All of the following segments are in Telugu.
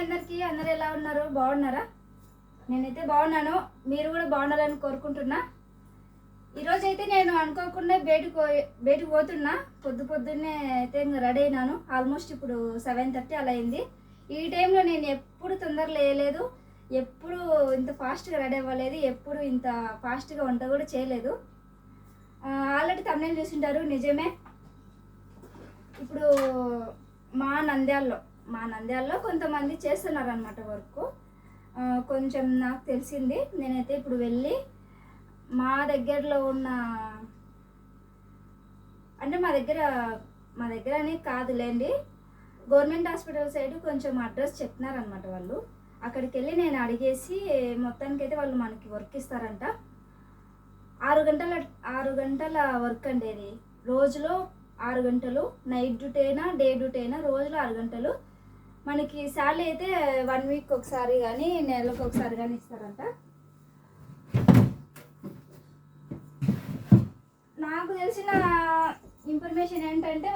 అందరికీ. అందరు ఎలా ఉన్నారు? బాగున్నారా? నేనైతే బాగున్నాను. మీరు కూడా బాగుండాలని కోరుకుంటున్నా. ఈరోజు అయితే నేను అనుకోకుండా బయటకు పోతున్నా. పొద్దున్నే అయితే ఇంకా రెడీ అయినాను. ఆల్మోస్ట్ ఇప్పుడు 7:30 అలా అయింది. ఈ టైంలో నేను ఎప్పుడు తొందర లేయలేదు, ఎప్పుడు ఇంత ఫాస్ట్గా రెడీ అవ్వలేదు, ఎప్పుడు ఇంత ఫాస్ట్గా వంట కూడా చేయలేదు. ఆల్రెడీ తమిళ చూసింటారు. నిజమే, ఇప్పుడు మా నంద్యాలలో కొంతమంది చేస్తున్నారు అనమాట వర్క్. కొంచెం నాకు తెలిసింది. నేనైతే ఇప్పుడు వెళ్ళి మా దగ్గరలో ఉన్న, అంటే మా దగ్గర అని కాదులేండి, గవర్నమెంట్ హాస్పిటల్ సైడ్ కొంచెం అడ్రస్ చెప్తున్నారనమాట వాళ్ళు. అక్కడికి వెళ్ళి నేను అడిగేసి మొత్తానికైతే వాళ్ళు మనకి వర్క్ ఇస్తారంట. 6 గంటల వర్క్ అండి. అది రోజులో 6 గంటలు, నైట్ డ్యూటీ అయినా డే డ్యూటీ అయినా రోజులో 6 గంటలు. మనకి శాలరీ అయితే 1 వీక్ ఒకసారి కానీ నెలకు ఒకసారి కానీ ఇస్తారంట. నాకు తెలిసిన ఇన్ఫర్మేషన్ ఏంటంటే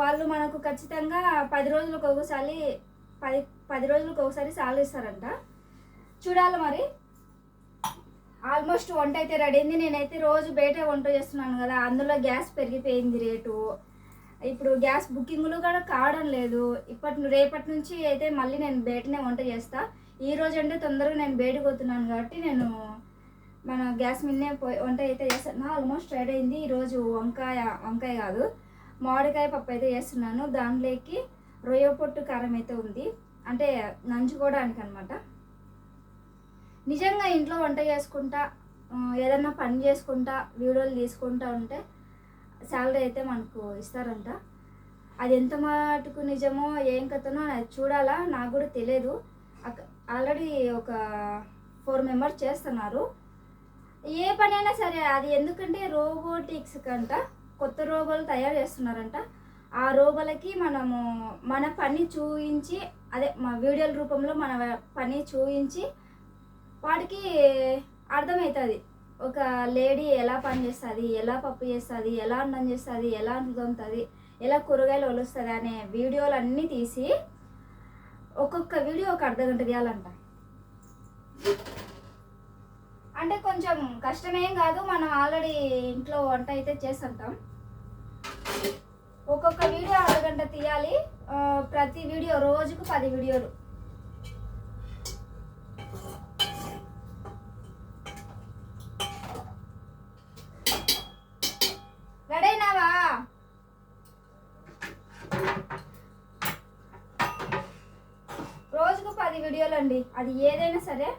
వాళ్ళు మనకు ఖచ్చితంగా 10 రోజులకు ఒకసారి 10 రోజులకు ఒకసారి శాలరీ ఇస్తారంట. చూడాలి మరి. ఆల్మోస్ట్ వంట అయితే రెడీ అయింది. నేనైతే రోజు బయట వంట చేస్తున్నాను కదా, అందులో గ్యాస్ పెరిగిపోయింది రేటు. ఇప్పుడు గ్యాస్ బుకింగ్లు కూడా కావడం లేదు. రేపటి నుంచి అయితే మళ్ళీ నేను బయటనే వంట చేస్తా. ఈ రోజు అంటే తొందరగా నేను బయటకు పోతున్నాను కాబట్టి నేను మన గ్యాస్ మీదనే వంట అయితే చేస్తాను. ఆల్మోస్ట్ రెడీ అయింది. ఈరోజు వంకాయ కాదు, మామిడికాయ పప్పు అయితే చేస్తున్నాను. దాంట్లోకి రొయ్య పొట్టు కారం అయితే ఉంది, అంటే నంచుకోవడానికి అనమాట. నిజంగా ఇంట్లో వంట చేసుకుంటా, ఏదన్నా పని చేసుకుంటా, వీడియోలు తీసుకుంటా ఉంటే శాలరీ అయితే మనకు ఇస్తారంట. అది ఎంత మటుకు నిజమో ఏం కథనో అది చూడాలా, నాకు కూడా తెలియదు. ఆల్రెడీ ఒక 4 మెంబర్స్ చేస్తున్నారు. ఏ పని అయినా సరే అది, ఎందుకంటే రోబోటిక్స్ కంట కొత్త రోబోలు తయారు చేస్తున్నారంట. ఆ రోబోలకి మనము మన పని చూపించి, అదే మా వీడియోల రూపంలో మన పని చూపించి వాడికి అర్థమవుతుంది. ఒక లేడీ ఎలా పని చేస్తుంది, ఎలా పప్పు చేస్తుంది, ఎలా అన్నం చేస్తుంది, ఎలా తోముతుంది, ఎలా కూరగాయలు ఒలుస్తుంది అనే వీడియోలు అన్నీ తీసి ఒక్కొక్క వీడియో ఒక అర్ధగంట తీయాలంట. అంటే కొంచెం కష్టమేం కాదు, మనం ఆల్రెడీ ఇంట్లో వంట అయితే చేస్తుంటాం. ఒక్కొక్క వీడియో అర్ధగంట తీయాలి. ప్రతి వీడియో రోజుకు 10 వీడియోలు. రెడైనావా? రోజుకు 10 వీడియోలు అండి, అది ఏదైనా సరే.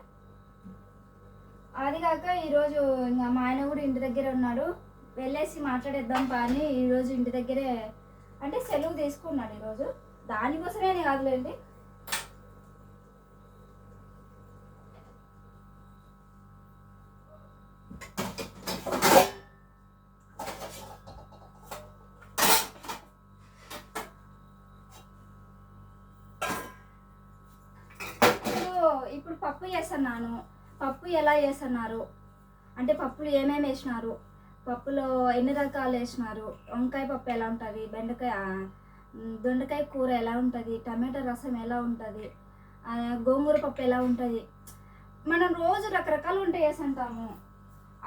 అది కాక ఈరోజు ఇంకా మా ఆయన కూడా ఇంటి దగ్గర ఉన్నాడు. వెళ్ళేసి మాట్లాడేద్దాం కానీ ఈరోజు ఇంటి దగ్గరే, అంటే సెలవు తీసుకున్నాడు ఈరోజు. దానికోసమే కాదులేండి. ఇప్పుడు పప్పు చేస్తున్నాను. పప్పు ఎలా చేస్తున్నారు అంటే, పప్పులు ఏమేమి వేసినారు, పప్పులో ఎన్ని రకాలు వేసినారు, వంకాయ పప్పు ఎలా ఉంటుంది, దొండకాయ కూర ఎలా ఉంటుంది, టమాటా రసం ఎలా ఉంటుంది, గోంగూర పప్పు ఎలా ఉంటుంది. మనం రోజు రకరకాలు వంట చేస్తుంటాము.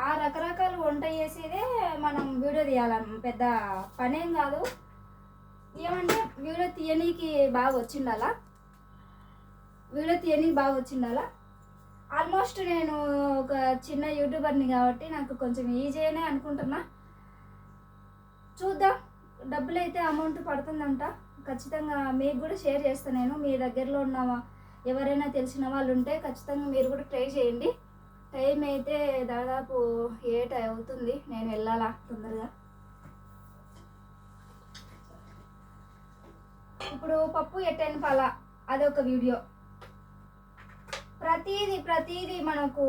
ఆ రకరకాలు వంట చేసేదే మనం వీడియో తీయాలని పెద్ద పనేం కాదు. ఏమంటే వీడియో తీయనీకి బాగా వచ్చిండాలా. ఆల్మోస్ట్ నేను ఒక చిన్న యూట్యూబర్ని కాబట్టి నాకు కొంచెం ఈజీనే అనుకుంటున్నా. చూద్దాం. డబ్బులు అయితే అమౌంట్ పడుతుందంట. ఖచ్చితంగా మీకు కూడా షేర్ చేస్తాను నేను. మీ దగ్గరలో ఉన్న ఎవరైనా తెలిసిన వాళ్ళు ఉంటే ఖచ్చితంగా మీరు కూడా ట్రై చేయండి. టైం అయితే దాదాపు 8 అవుతుంది. నేను వెళ్ళాలా తొందరగా. ఇప్పుడు పప్పు ఎట్టెనపాలా అదొక వీడియో. ప్రతిదీ మనకు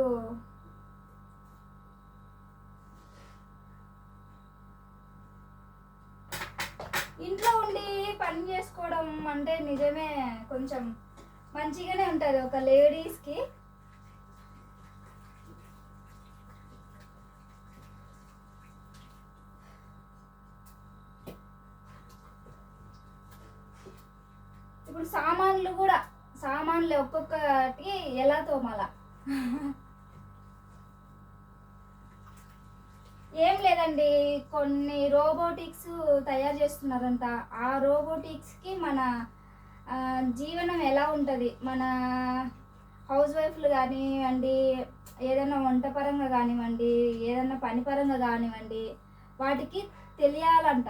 ఇంట్లో ఉండి పని చేసుకోవడం అంటే నిజమే కొంచెం మంచిగానే ఉంటుంది ఒక లేడీస్కి. ఇప్పుడు సామాన్లు ఒక్కొక్కటి ఎలా తోమాల. ఏం లేదండి, కొన్ని రోబోటిక్స్ తయారు చేస్తున్నారంట. ఆ రోబోటిక్స్కి మన జీవనం ఎలా ఉంటుంది, మన హౌస్ వైఫ్లు కానివ్వండి, ఏదైనా వంట పరంగా కానివ్వండి, ఏదైనా పని పరంగా కానివ్వండి, వాటికి తెలియాలంట.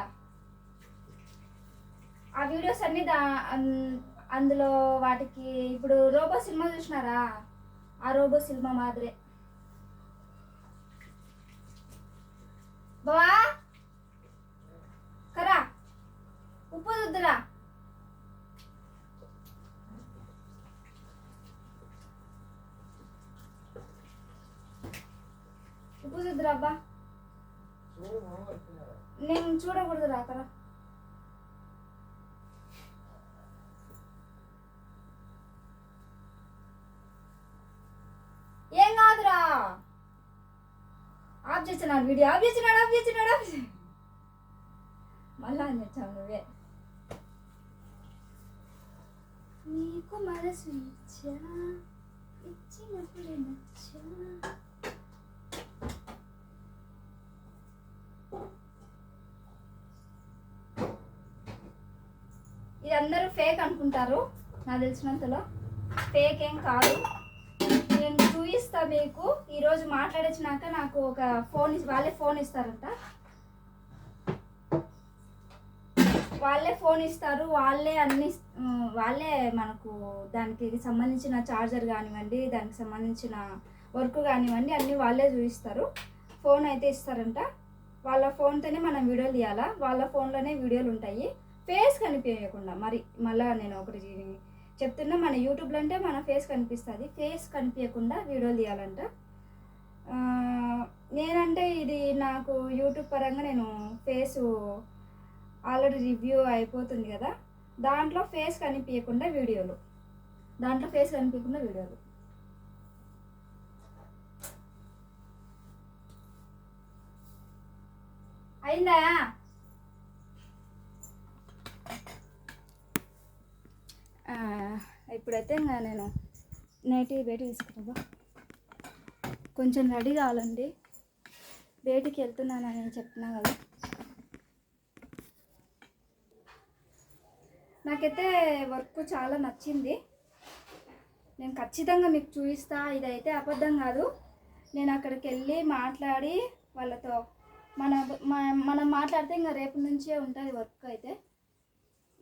ఆ వీడియోస్ అన్నీ అందులో వాటికి ఇప్పుడు రోబో సినిమా చూసినారా, ఆ రోబో సినిమా మాదిరే. బావా కరా ఉప్పు దుద్దురా. ఉప్పు దుద్దురా అబ్బా, నేను చూడకూడదు రాకరా. ఏం కాదురా, ఆఫ్ చేస్తున్నాడు వీడియో, ఆఫ్ చేస్తున్నాడు. మళ్ళా అని తెచ్చావు నువ్వే. నీకు మనసు ఇచ్చా, ఇచ్చినప్పుడు నచ్చా. ఇది అందరూ ఫేక్ అనుకుంటారు, నాకు తెలిసినంతలో ఫేక్ ఏం కాదు. నేను చూపిస్తా మీకు. ఈరోజు మాట్లాడొచ్చినాక నాకు ఒక ఫోన్ వాళ్ళే ఫోన్ ఇస్తారంట. వాళ్ళే ఫోన్ ఇస్తారు, వాళ్ళే అన్ని, వాళ్ళే మనకు దానికి సంబంధించిన ఛార్జర్ కానివ్వండి, దానికి సంబంధించిన వర్క్ కానివ్వండి, అన్నీ వాళ్ళే చూపిస్తారు. ఫోన్ అయితే ఇస్తారంట. వాళ్ళ ఫోన్తోనే మనం వీడియోలు తీయాలా, వాళ్ళ ఫోన్లోనే వీడియోలు ఉంటాయి, ఫేస్ కనిపించకుండా. మరి మళ్ళీ నేను ఒకటి చెప్తున్నా, మన యూట్యూబ్లో అంటే మన ఫేస్ కనిపిస్తుంది, ఫేస్ కనిపించకుండా వీడియోలు తీయాలంట. నేనంటే ఇది నాకు యూట్యూబ్ పరంగా నేను ఫేసు ఆల్రెడీ రివ్యూ అయిపోతుంది కదా, దాంట్లో ఫేస్ కనిపించకుండా వీడియోలు, అయిందా. ఇప్పుడైతే ఇంకా నేను నైట్ బయటికి తీసుకురా, కొంచెం రెడీ కావాలండి, బయటికి వెళ్తున్నానని చెప్తున్నా కదా. నాకైతే వర్క్ చాలా నచ్చింది, నేను ఖచ్చితంగా మీకు చూపిస్తా. ఇదైతే అబద్ధం కాదు. నేను అక్కడికి వెళ్ళి మాట్లాడి వాళ్ళతో మనం మాట్లాడితే ఇంకా రేపు నుంచే ఉంటుంది వర్క్. అయితే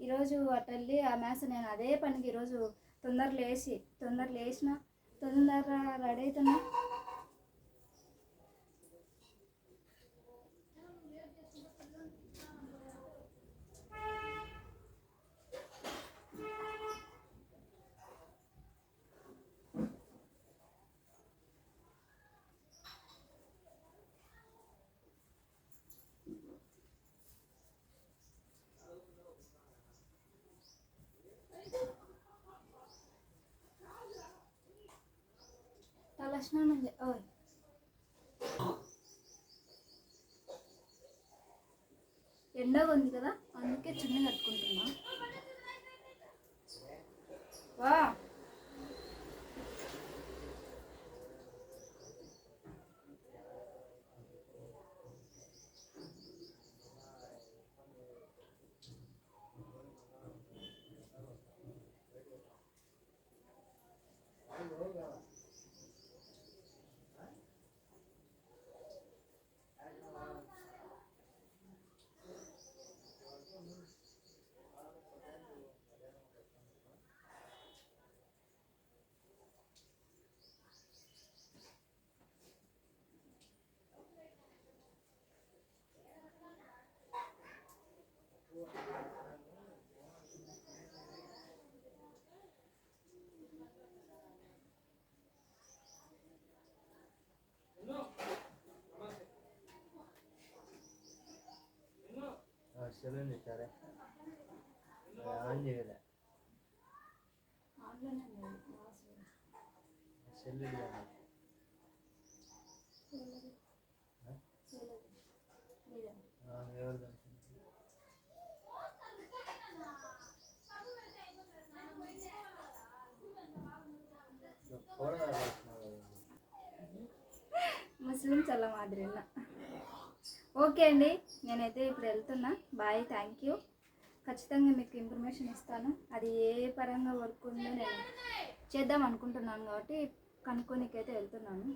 ఈరోజు అటు వెళ్ళి ఆ మ్యాథ్స్ నేను అదే పనికి ఈరోజు తొందర లేచిన తొందర రెడీ అవుతున్నా. తలస్నానం ఎండగా ఉంది కదా, అందుకే చున్నీ కట్టుకుంటున్నా. వా సెలూన్ ఇచ్చారే ఆన్ చేయలే సెల్ ఎవరు కూరగాయలు వేస్తున్నావు కదా. ముస్లిమ్స్ అలా మాదిరిలా. ఓకే అండి, నేనైతే ఇప్పుడు వెళ్తున్నా. Bye, thank you. ఖచ్చితంగా మీకు ఇన్ఫర్మేషన్ ఇస్తాను. అది ఏ పరంగా వర్క్ ఉందో నేను చేద్దాం అనుకుంటున్నాను కాబట్టి కనుక్కోనికైతే వెళ్తున్నాను.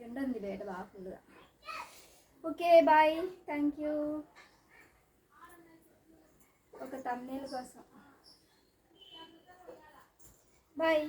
ఎండ ఉంది బయట బాగా ఫుల్గా. Okay bye, thank you. ఒక తమ్నేల్ కోసం బాయ్.